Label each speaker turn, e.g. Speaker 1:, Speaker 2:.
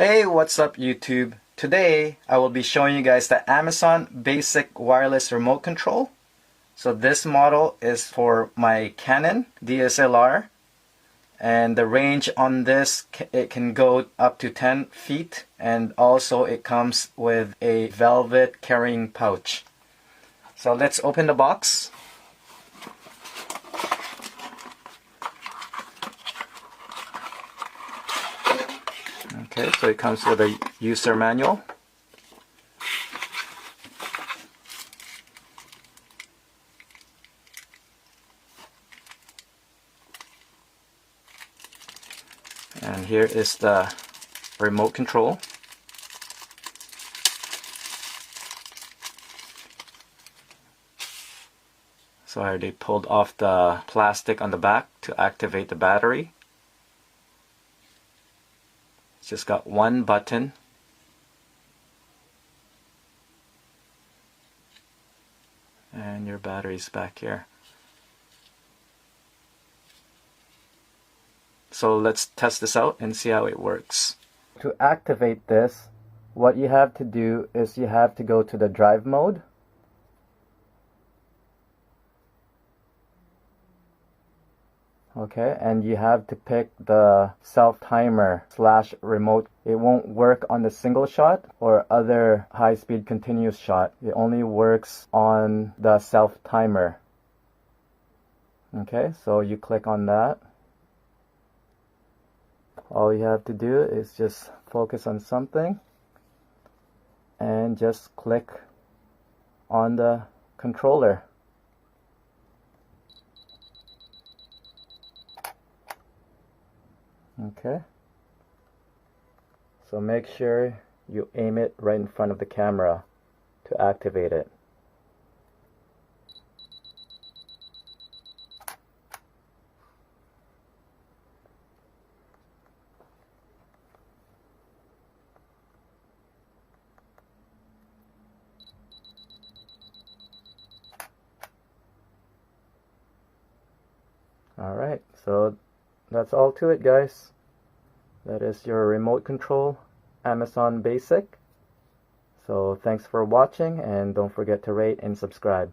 Speaker 1: Hey, what's up YouTube? Today I will be showing you guys the Amazon basic wireless remote control. So this model is for my Canon DSLR, and the range on this, it can go up to 10 feet, and also it comes with a velvet carrying pouch. So let's open the box. Okay, so it comes with a user manual. And here is the remote control. So I already pulled off the plastic on the back to activate the battery. It's just got one button. And your battery's back here. So let's test this out and see how it works. To activate this, what you have to do is you have to go to the drive mode. Okay, and you have to pick the self-timer / remote. It won't work on the single shot or other high-speed continuous shot. It only works on the self-timer. Okay, so you click on that. All you have to do is just focus on something and just click on the controller. Okay, so make sure you aim it right in front of the camera to activate it. Alright, so that's all to it, guys. That is your remote control Amazon Basic. So thanks for watching, and don't forget to rate and subscribe.